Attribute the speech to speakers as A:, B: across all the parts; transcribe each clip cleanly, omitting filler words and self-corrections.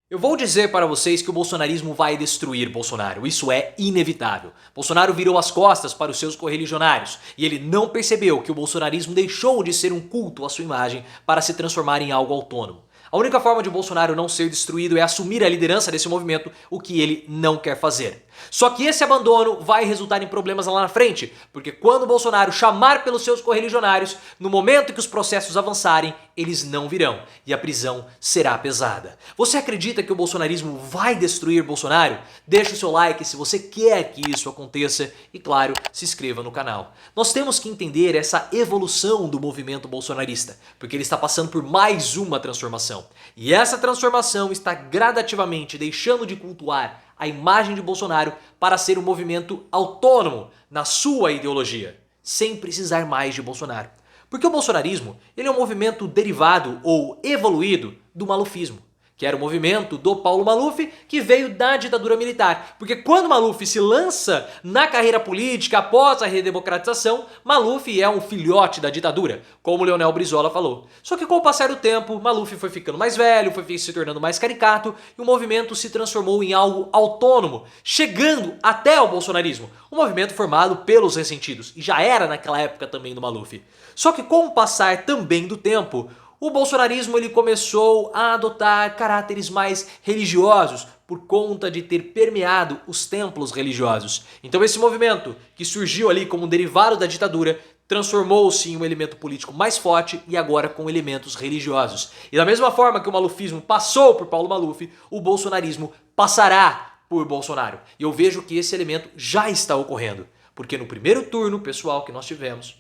A: Eu vou dizer para vocês que o bolsonarismo vai destruir Bolsonaro. Isso é inevitável. Bolsonaro virou as costas para os seus correligionários e ele não percebeu que o bolsonarismo deixou de ser um culto à sua imagem para se transformar em algo autônomo. A única forma de Bolsonaro não ser destruído é assumir a liderança desse movimento, o que ele não quer fazer. Só que esse abandono vai resultar em problemas lá na frente, porque quando Bolsonaro chamar pelos seus correligionários, no momento que os processos avançarem, eles não virão e a prisão será pesada. Você acredita que o bolsonarismo vai destruir Bolsonaro? Deixa o seu like se você quer que isso aconteça e, claro, se inscreva no canal. Nós temos que entender essa evolução do movimento bolsonarista, porque ele está passando por mais uma transformação. E essa transformação está gradativamente deixando de cultuar a imagem de Bolsonaro para ser um movimento autônomo na sua ideologia, sem precisar mais de Bolsonaro. Porque o bolsonarismo ele é um movimento derivado ou evoluído do malufismo, que era o movimento do Paulo Maluf que veio da ditadura militar. Porque quando Maluf se lança na carreira política após a redemocratização, Maluf é um filhote da ditadura, como Leonel Brizola falou. Só que com o passar do tempo, Maluf foi ficando mais velho, foi se tornando mais caricato e o movimento se transformou em algo autônomo, chegando até o bolsonarismo. Um movimento formado pelos ressentidos, e já era naquela época também do Maluf. Só que com o passar também do tempo, o bolsonarismo ele começou a adotar caráteres mais religiosos por conta de ter permeado os templos religiosos. Então esse movimento, que surgiu ali como um derivado da ditadura, transformou-se em um elemento político mais forte e agora com elementos religiosos. E da mesma forma que o malufismo passou por Paulo Maluf, o bolsonarismo passará por Bolsonaro. E eu vejo que esse elemento já está ocorrendo. Porque no primeiro turno, pessoal, que nós tivemos,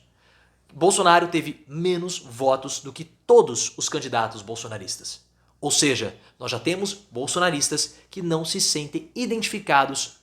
A: Bolsonaro teve menos votos do que todos os candidatos bolsonaristas. Ou seja, nós já temos bolsonaristas que não se sentem identificados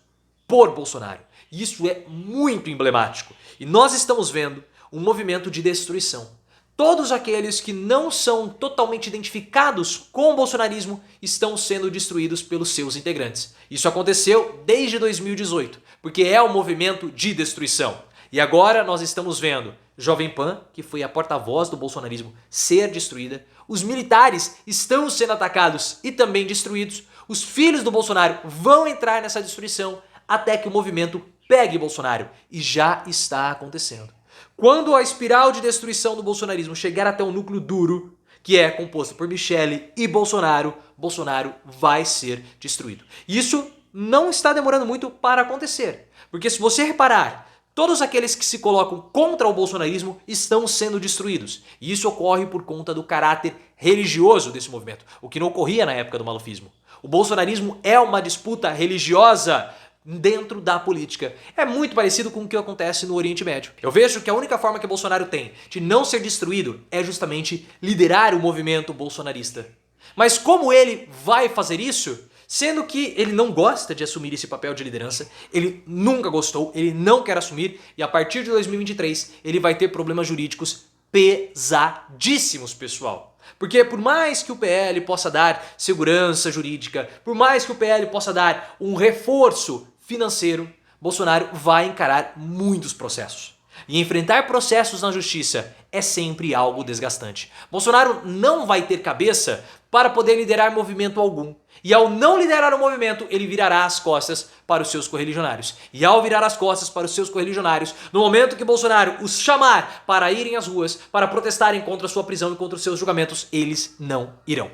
A: por Bolsonaro. E isso é muito emblemático. E nós estamos vendo um movimento de destruição. Todos aqueles que não são totalmente identificados com o bolsonarismo estão sendo destruídos pelos seus integrantes. Isso aconteceu desde 2018, porque é um movimento de destruição. E agora nós estamos vendo Jovem Pan, que foi a porta-voz do bolsonarismo, ser destruída. Os militares estão sendo atacados e também destruídos. Os filhos do Bolsonaro vão entrar nessa destruição até que o movimento pegue Bolsonaro. E já está acontecendo. Quando a espiral de destruição do bolsonarismo chegar até o núcleo duro, que é composto por Michele e Bolsonaro, Bolsonaro vai ser destruído. Isso não está demorando muito para acontecer. Porque se você reparar, todos aqueles que se colocam contra o bolsonarismo estão sendo destruídos. E isso ocorre por conta do caráter religioso desse movimento, o que não ocorria na época do malufismo. O bolsonarismo é uma disputa religiosa dentro da política. É muito parecido com o que acontece no Oriente Médio. Eu vejo que a única forma que Bolsonaro tem de não ser destruído é justamente liderar o movimento bolsonarista. Mas como ele vai fazer isso? Sendo que ele não gosta de assumir esse papel de liderança, ele nunca gostou, ele não quer assumir e a partir de 2023 ele vai ter problemas jurídicos pesadíssimos, pessoal. Porque por mais que o PL possa dar segurança jurídica, por mais que o PL possa dar um reforço financeiro, Bolsonaro vai encarar muitos processos. E enfrentar processos na justiça é sempre algo desgastante. Bolsonaro não vai ter cabeça para poder liderar movimento algum. E ao não liderar o movimento, ele virará as costas para os seus correligionários. E ao virar as costas para os seus correligionários, no momento que Bolsonaro os chamar para irem às ruas, para protestarem contra a sua prisão e contra os seus julgamentos, eles não irão.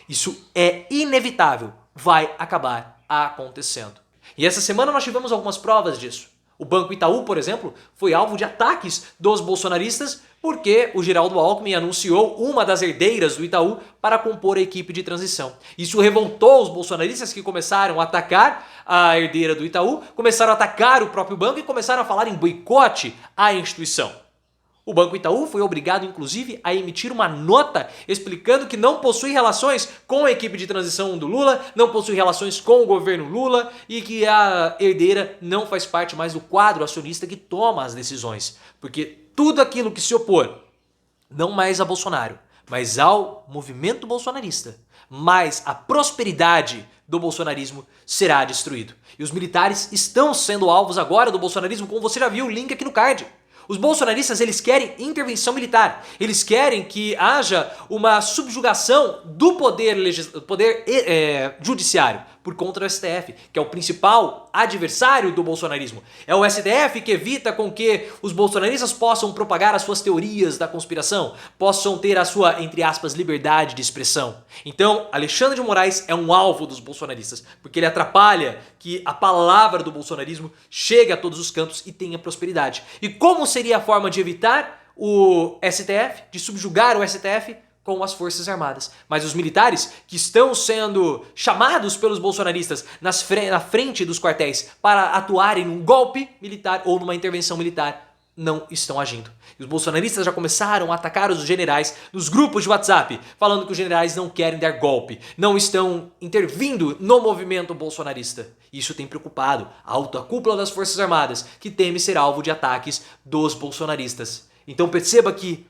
A: Isso é inevitável, vai acabar acontecendo. E essa semana nós tivemos algumas provas disso. O Banco Itaú, por exemplo, foi alvo de ataques dos bolsonaristas porque o Geraldo Alckmin anunciou uma das herdeiras do Itaú para compor a equipe de transição. Isso revoltou os bolsonaristas que começaram a atacar a herdeira do Itaú, começaram a atacar o próprio banco e começaram a falar em boicote à instituição. O Banco Itaú foi obrigado, inclusive, a emitir uma nota explicando que não possui relações com a equipe de transição do Lula, não possui relações com o governo Lula e que a herdeira não faz parte mais do quadro acionista que toma as decisões. Porque tudo aquilo que se opor, não mais a Bolsonaro, mas ao movimento bolsonarista, mais a prosperidade do bolsonarismo será destruído. E os militares estão sendo alvos agora do bolsonarismo, como você já viu o link aqui no card. Os bolsonaristas, eles querem intervenção militar. Eles querem que haja uma subjugação do poder judiciário por conta do STF, que é o principal adversário do bolsonarismo. É o STF que evita com que os bolsonaristas possam propagar as suas teorias da conspiração, possam ter a sua, entre aspas, liberdade de expressão. Então, Alexandre de Moraes é um alvo dos bolsonaristas, porque ele atrapalha que a palavra do bolsonarismo chegue a todos os cantos e tenha prosperidade. E como seria a forma de evitar o STF, de subjugar o STF? Com as Forças Armadas. Mas os militares que estão sendo chamados pelos bolsonaristas na frente dos quartéis para atuarem num golpe militar ou numa intervenção militar não estão agindo. E os bolsonaristas já começaram a atacar os generais nos grupos de WhatsApp, falando que os generais não querem dar golpe, não estão intervindo no movimento bolsonarista. Isso tem preocupado a alta cúpula das Forças Armadas, que teme ser alvo de ataques dos bolsonaristas. Então perceba que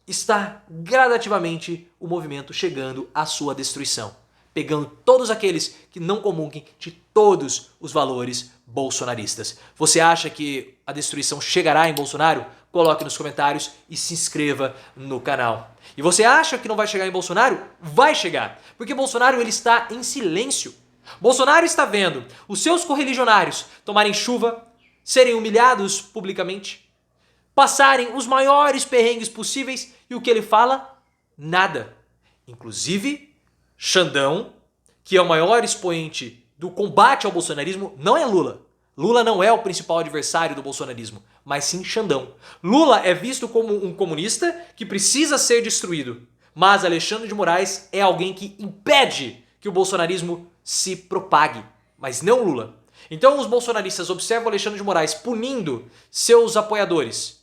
A: está gradativamente o movimento chegando à sua destruição, pegando todos aqueles que não comunguem de todos os valores bolsonaristas. Você acha que a destruição chegará em Bolsonaro? Coloque nos comentários e se inscreva no canal. E você acha que não vai chegar em Bolsonaro? Vai chegar, porque Bolsonaro ele está em silêncio. Bolsonaro está vendo os seus correligionários tomarem chuva, serem humilhados publicamente, passarem os maiores perrengues possíveis e o que ele fala? Nada. Inclusive, Xandão, que é o maior expoente do combate ao bolsonarismo, não é Lula. Lula não é o principal adversário do bolsonarismo, mas sim Xandão. Lula é visto como um comunista que precisa ser destruído, mas Alexandre de Moraes é alguém que impede que o bolsonarismo se propague, mas não Lula. Então os bolsonaristas observam Alexandre de Moraes punindo seus apoiadores,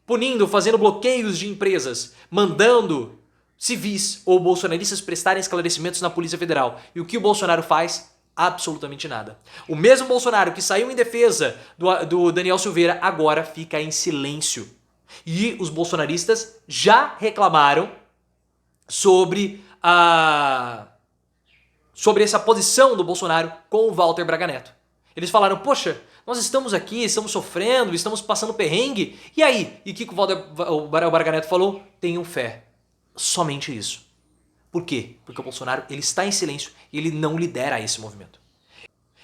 A: punindo, fazendo bloqueios de empresas, mandando civis ou bolsonaristas prestarem esclarecimentos na Polícia Federal. E o que o Bolsonaro faz? Absolutamente nada. O mesmo Bolsonaro que saiu em defesa do Daniel Silveira agora fica em silêncio. E os bolsonaristas já reclamaram sobre essa posição do Bolsonaro com o Walter Braga Neto. Eles falaram, poxa, nós estamos aqui, estamos sofrendo, estamos passando perrengue. E aí? E o que o Braga Neto falou? Tenham fé. Somente isso. Por quê? Porque o Bolsonaro ele está em silêncio e ele não lidera esse movimento.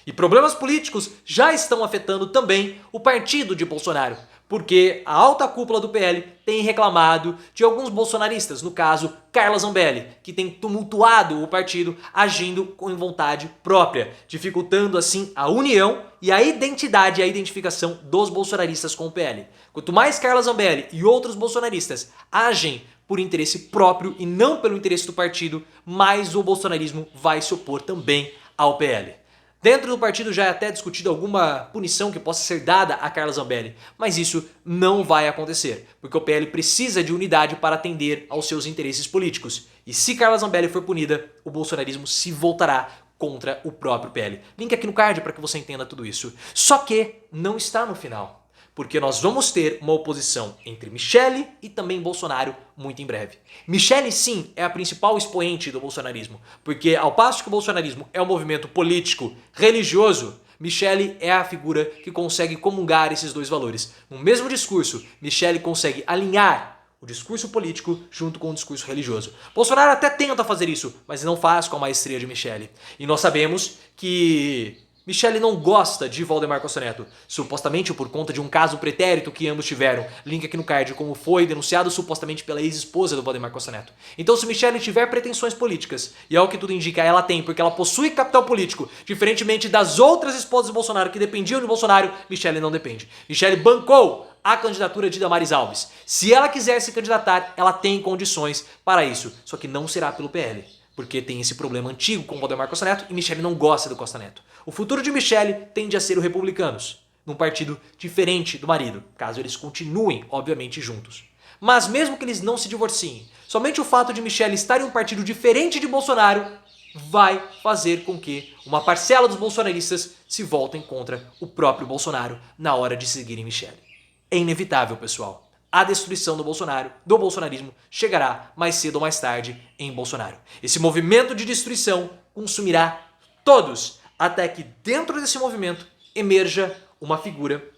A: E problemas políticos já estão afetando também o partido de Bolsonaro, porque a alta cúpula do PL tem reclamado de alguns bolsonaristas, no caso Carla Zambelli, que tem tumultuado o partido agindo com vontade própria, dificultando assim a união e a identidade e a identificação dos bolsonaristas com o PL. Quanto mais Carla Zambelli e outros bolsonaristas agem por interesse próprio e não pelo interesse do partido, mais o bolsonarismo vai se opor também ao PL. Dentro do partido já é até discutido alguma punição que possa ser dada a Carla Zambelli, mas isso não vai acontecer, porque o PL precisa de unidade para atender aos seus interesses políticos. E se Carla Zambelli for punida, o bolsonarismo se voltará contra o próprio PL. Link aqui no card para que você entenda tudo isso. Só que não está no final, porque nós vamos ter uma oposição entre Michele e também Bolsonaro muito em breve. Michele, sim, é a principal expoente do bolsonarismo, porque ao passo que o bolsonarismo é um movimento político, religioso, Michele é a figura que consegue comungar esses dois valores. No mesmo discurso, Michele consegue alinhar o discurso político junto com o discurso religioso. Bolsonaro até tenta fazer isso, mas não faz com a maestria de Michele. E nós sabemos que Michele não gosta de Valdemar Costa Neto, supostamente por conta de um caso pretérito que ambos tiveram. Link aqui no card, como foi denunciado supostamente pela ex-esposa do Valdemar Costa Neto. Então se Michele tiver pretensões políticas, e é o que tudo indica, ela tem, porque ela possui capital político, diferentemente das outras esposas de Bolsonaro que dependiam de Bolsonaro, Michele não depende. Michele bancou a candidatura de Damares Alves. Se ela quiser se candidatar, ela tem condições para isso, só que não será pelo PL. Porque tem esse problema antigo com o Valdemar Costa Neto e Michele não gosta do Costa Neto. O futuro de Michele tende a ser o Republicanos, num partido diferente do marido, caso eles continuem, obviamente, juntos. Mas mesmo que eles não se divorciem, somente o fato de Michele estar em um partido diferente de Bolsonaro vai fazer com que uma parcela dos bolsonaristas se voltem contra o próprio Bolsonaro na hora de seguirem Michele. É inevitável, pessoal. A destruição do Bolsonaro, do bolsonarismo, chegará mais cedo ou mais tarde em Bolsonaro. Esse movimento de destruição consumirá todos, até que dentro desse movimento emerja uma figura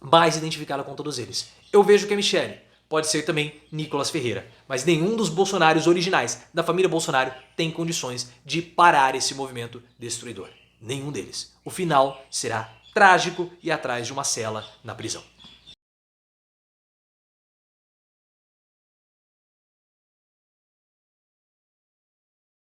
A: mais identificada com todos eles. Eu vejo que é Michele. Pode ser também Nicolas Ferreira. Mas nenhum dos bolsonaros originais da família Bolsonaro tem condições de parar esse movimento destruidor. Nenhum deles. O final será trágico e atrás de uma cela na prisão.